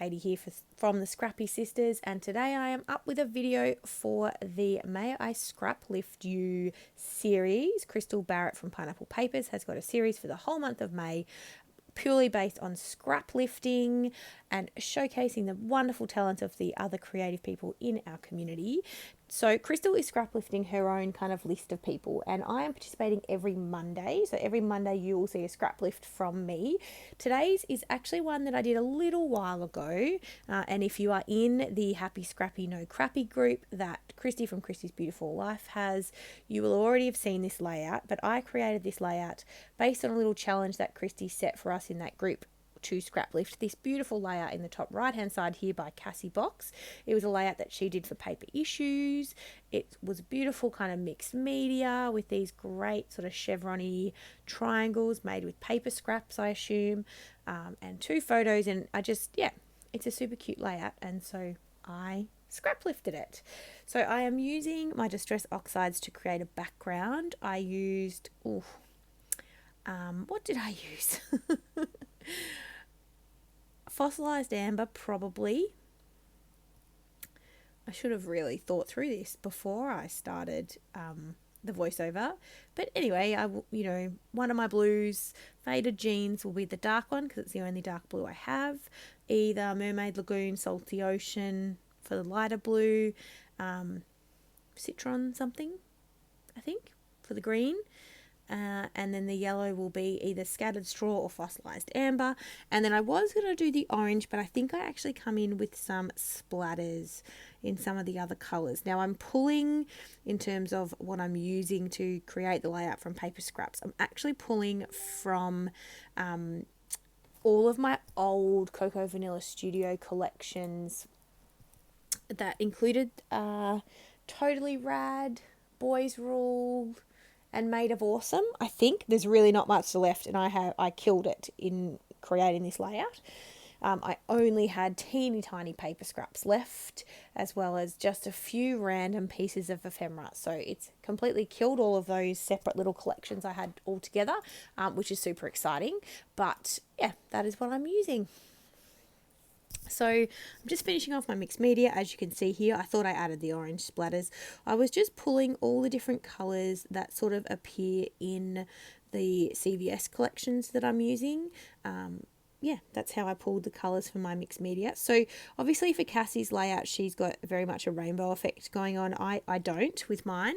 Katie here from the Scrappy Sisters, and today I am up with a video for the May I Scraplift You series. Crystal Barrett from Pineapple Papers has got a series for the whole month of May, purely based on scrap lifting and showcasing the wonderful talent of the other creative people in our community. So Crystal is scrap lifting her own kind of list of people, and I am participating every Monday. So every Monday you will see a scrap lift from me. Today's is actually one that I did a little while ago, and if you are in the Happy Scrappy No Crappy group that Christy from Christy's Beautiful Life has, you will already have seen this layout, but I created this layout based on a little challenge that Christy set for us in that group to scrap lift this beautiful layout in the top right hand side here by Cassie Box. It was a layout that she did for paper issues. It was a beautiful kind of mixed media with these great sort of chevron-y triangles made with paper scraps, I assume, and 2 photos, and it's a super cute layout, and so I scrap lifted it. So I am using my Distress Oxides to create a background. I used what did I use? Fossilized amber, probably. I should have really thought through this before I started the voiceover. But anyway, one of my blues, Faded Jeans, will be the dark one because it's the only dark blue I have. Either Mermaid Lagoon, Salty Ocean for the lighter blue, Citron something, I think, for the green. And then the yellow will be either Scattered Straw or Fossilized Amber. And then I was going to do the orange, but I think I actually come in with some splatters in some of the other colours. Now I'm pulling, in terms of what I'm using to create the layout from paper scraps, I'm actually pulling from all of my old Cocoa Vanilla Studio collections that included Totally Rad, Boys Rule, and Made of Awesome. I think there's really not much left, and I killed it in creating this layout. I only had teeny tiny paper scraps left, as well as just a few random pieces of ephemera. So it's completely killed all of those separate little collections I had all together, which is super exciting. But yeah, that is what I'm using. So I'm just finishing off my mixed media. As you can see here, I thought I added the orange splatters. I was just pulling all the different colours that sort of appear in the CVS collections that I'm using. That's how I pulled the colours for my mixed media. So obviously for Cassie's layout, she's got very much a rainbow effect going on. I don't with mine.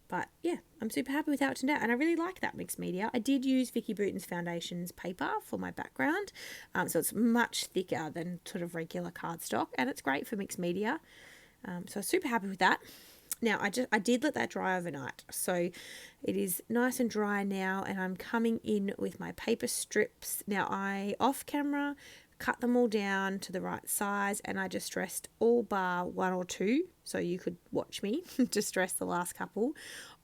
But yeah, I'm super happy with how it turned out, and I really like that mixed media. I did use Vicky Bouton's Foundations paper for my background, so it's much thicker than sort of regular cardstock, and it's great for mixed media. So I'm super happy with that. Now I did let that dry overnight, so it is nice and dry now, and I'm coming in with my paper strips. Now I off camera cut them all down to the right size, and I distressed all bar 1 or 2, so you could watch me distress the last couple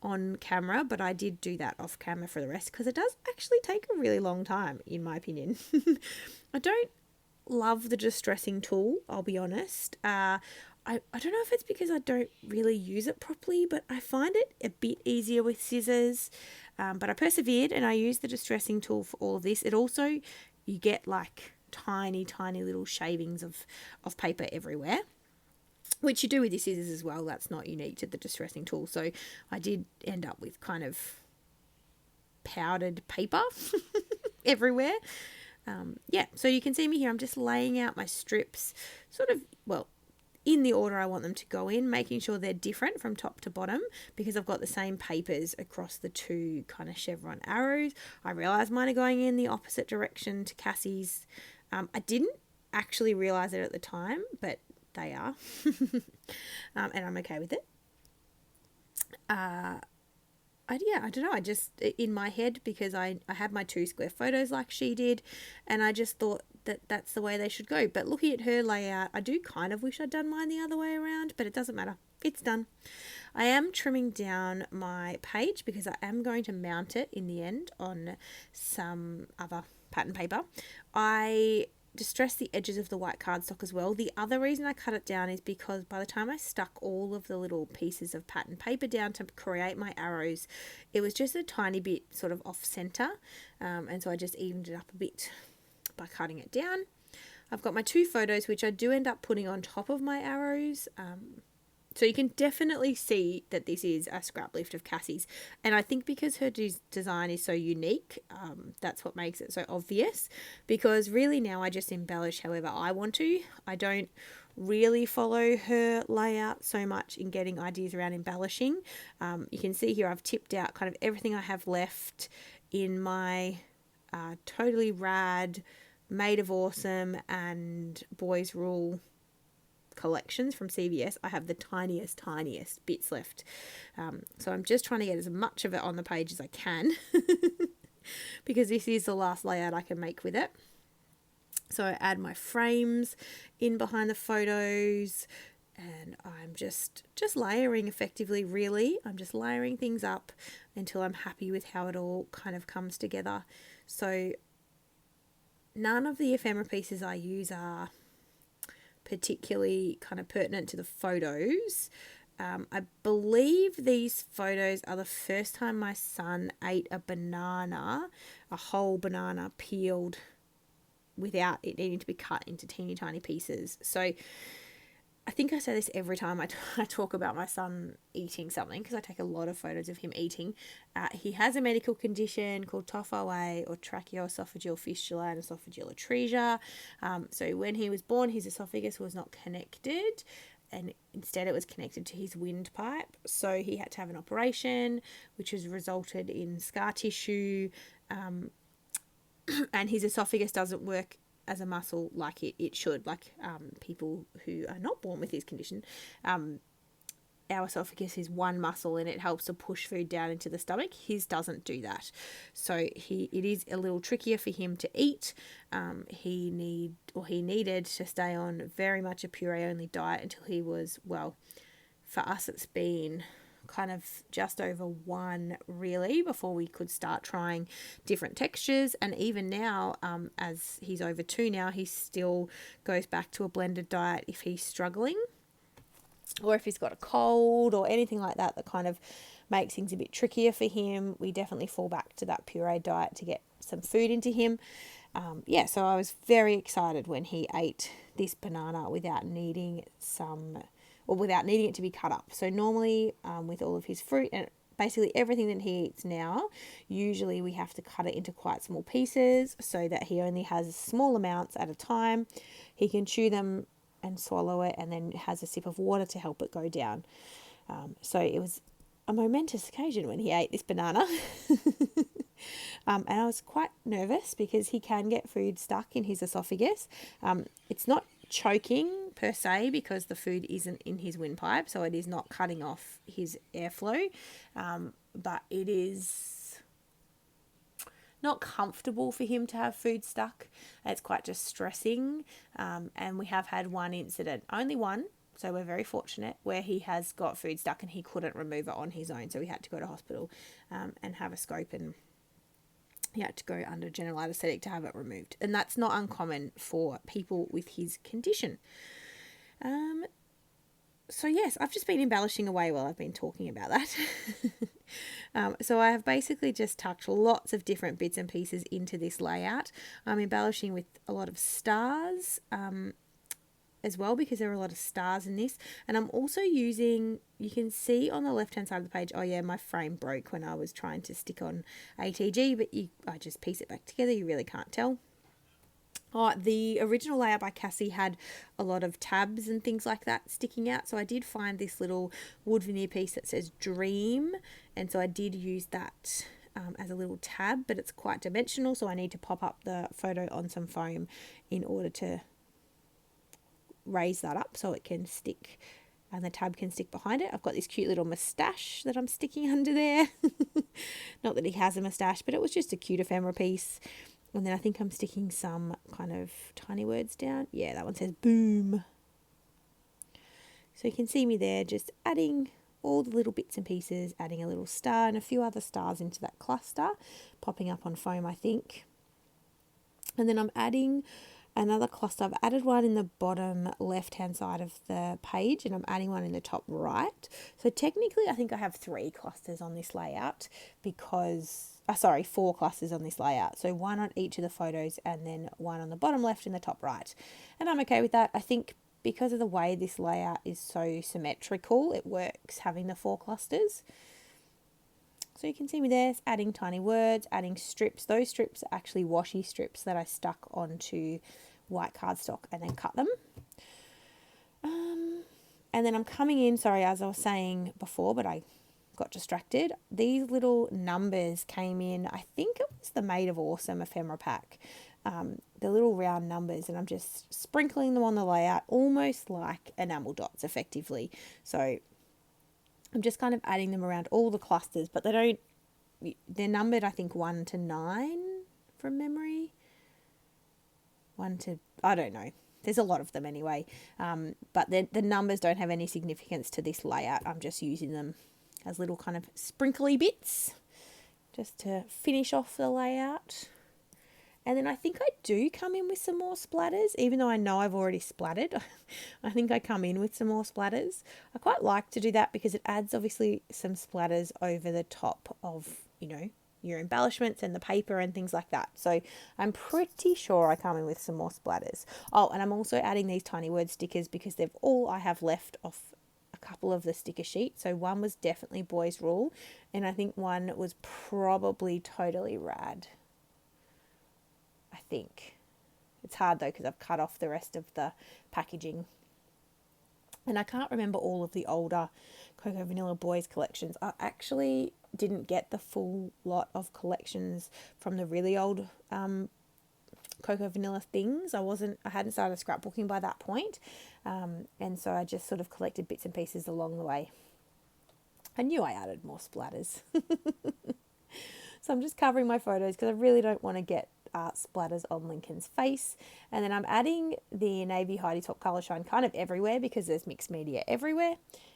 on camera, but I did do that off camera for the rest because it does actually take a really long time, in my opinion. I don't love the distressing tool, I'll be honest. I don't know if it's because I don't really use it properly, but I find it a bit easier with scissors. But I persevered, and I used the distressing tool for all of this. It also, you get like tiny little shavings of paper everywhere, which you do with your scissors as well. That's not unique to the distressing tool. So I did end up with kind of powdered paper everywhere. So you can see me here. I'm just laying out my strips sort of, in the order I want them to go in, making sure they're different from top to bottom because I've got the same papers across the 2 kind of chevron arrows. I realised mine are going in the opposite direction to Cassie's. I didn't actually realise it at the time, but they are. And I'm okay with it. I don't know. I just, in my head, because I had my 2 square photos like she did, and I just thought that that's the way they should go. But looking at her layout, I do kind of wish I'd done mine the other way around, but it doesn't matter. It's done. I am trimming down my page because I am going to mount it in the end on some other pattern paper. I distress the edges of the white cardstock as well. The other reason I cut it down is because by the time I stuck all of the little pieces of pattern paper down to create my arrows, it was just a tiny bit sort of off center, and so I just evened it up a bit by cutting it down. I've got my 2 photos, which I do end up putting on top of my arrows. So you can definitely see that this is a scrap lift of Cassie's. And I think because her design is so unique, that's what makes it so obvious. Because really now I just embellish however I want to. I don't really follow her layout so much in getting ideas around embellishing. You can see here I've tipped out kind of everything I have left in my Totally Rad, Made of Awesome and Boys Rule collections from CVS. I have the tiniest bits left. So I'm just trying to get as much of it on the page as I can because this is the last layout I can make with it. So I add my frames in behind the photos and I'm just layering effectively, really. I'm just layering things up until I'm happy with how it all kind of comes together. So none of the ephemera pieces I use are particularly kind of pertinent to the photos. I believe these photos are the first time my son ate a banana, a whole banana peeled without it needing to be cut into teeny tiny pieces. So I think I say this every time I talk about my son eating something because I take a lot of photos of him eating. He has a medical condition called TOFOA or tracheoesophageal fistula and esophageal atresia. So when he was born, his esophagus was not connected and instead it was connected to his windpipe. So he had to have an operation, which has resulted in scar tissue, and his esophagus doesn't work as a muscle like it should, like people who are not born with this condition. Our esophagus is one muscle and it helps to push food down into the stomach. His doesn't do that. So it is a little trickier for him to eat. He needed to stay on very much a puree only diet until he was, well, for us it's been kind of just over 1 really before we could start trying different textures. And even now, as he's over 2 now, he still goes back to a blended diet if he's struggling or if he's got a cold or anything like that that kind of makes things a bit trickier for him. We definitely fall back to that puree diet to get some food into him. So I was very excited when he ate this banana without needing it to be cut up. So normally with all of his fruit and basically everything that he eats now, usually we have to cut it into quite small pieces so that he only has small amounts at a time. He can chew them and swallow it and then has a sip of water to help it go down. So it was a momentous occasion when he ate this banana. And I was quite nervous because he can get food stuck in his esophagus. It's not choking per se because the food isn't in his windpipe, so it is not cutting off his airflow, but it is not comfortable for him to have food stuck. It's quite distressing, and we have had one incident, only one, so we're very fortunate, where he has got food stuck and he couldn't remove it on his own, so we had to go to hospital and have a scope, and he had to go under general anaesthetic to have it removed. And that's not uncommon for people with his condition. So yes, I've just been embellishing away while I've been talking about that. So I have basically just tucked lots of different bits and pieces into this layout. I'm embellishing with a lot of stars as well because there are a lot of stars in this. And I'm also using, you can see on the left-hand side of the page, oh yeah, my frame broke when I was trying to stick on ATG, but I just piece it back together. You really can't tell. The original layout by Cassie had a lot of tabs and things like that sticking out. So I did find this little wood veneer piece that says Dream. And so I did use that as a little tab, but it's quite dimensional. So I need to pop up the photo on some foam in order to raise that up so it can stick and the tab can stick behind it. I've got this cute little moustache that I'm sticking under there. Not that he has a moustache, but it was just a cute ephemera piece. And then I think I'm sticking some kind of tiny words down. Yeah, that one says boom. So you can see me there just adding all the little bits and pieces, adding a little star and a few other stars into that cluster, popping up on foam, I think. And then I'm adding another cluster. I've added one in the bottom left hand side of the page, and I'm adding one in the top right. So technically I think I have 3 clusters on this layout because 4 clusters on this layout. So one on each of the photos and then one on the bottom left and the top right. And I'm okay with that. I think because of the way this layout is so symmetrical, it works having the 4 clusters. So you can see me there adding tiny words, adding strips. Those strips are actually washi strips that I stuck onto white cardstock and then cut them. And then I'm coming in, sorry, as I was saying before, but I got distracted. These little numbers came in, I think it was the Made of Awesome ephemera pack. The little round numbers, and I'm just sprinkling them on the layout almost like enamel dots effectively. So I'm just kind of adding them around all the clusters, but they're numbered, I think, 1 to 9 from memory. I don't know. There's a lot of them anyway. But the numbers don't have any significance to this layout. I'm just using them as little kind of sprinkly bits just to finish off the layout. And then I think I do come in with some more splatters, even though I know I've already splattered. I think I come in with some more splatters. I quite like to do that because it adds obviously some splatters over the top of, your embellishments and the paper and things like that. So I'm pretty sure I come in with some more splatters. Oh, and I'm also adding these tiny word stickers because they're all I have left off a couple of the sticker sheets. So one was definitely Boys Rule, and I think one was probably Totally Rad. I think. It's hard though because I've cut off the rest of the packaging. And I can't remember all of the older Cocoa Vanilla Boys collections. I actually didn't get the full lot of collections from the really old Cocoa Vanilla things. I hadn't started scrapbooking by that point. And so I just sort of collected bits and pieces along the way. I knew I added more splatters. So I'm just covering my photos because I really don't want to get splatters on Lincoln's face. And then I'm adding the navy Heidi top colour shine kind of everywhere because there's mixed media everywhere.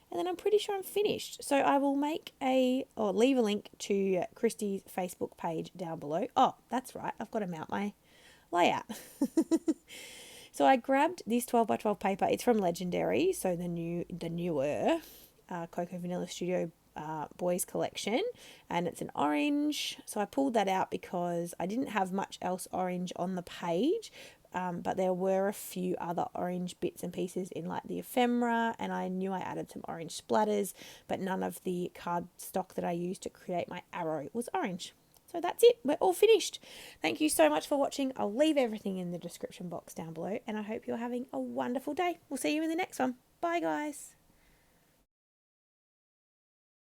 And then I'm pretty sure I'm finished. So I will leave a link to Christy's Facebook page down below. Oh, that's right. I've got to mount my layout. So I grabbed this 12 by 12 paper. It's from Legendary. So the newer Cocoa Vanilla Studio Boys collection, and it's an orange. So I pulled that out because I didn't have much else orange on the page, but there were a few other orange bits and pieces in like the ephemera, and I knew I added some orange splatters, but none of the cardstock that I used to create my arrow was orange. So that's it. We're all finished. Thank you so much for watching. I'll leave everything in the description box down below, and I hope you're having a wonderful day. We'll see you in the next one. Bye, guys.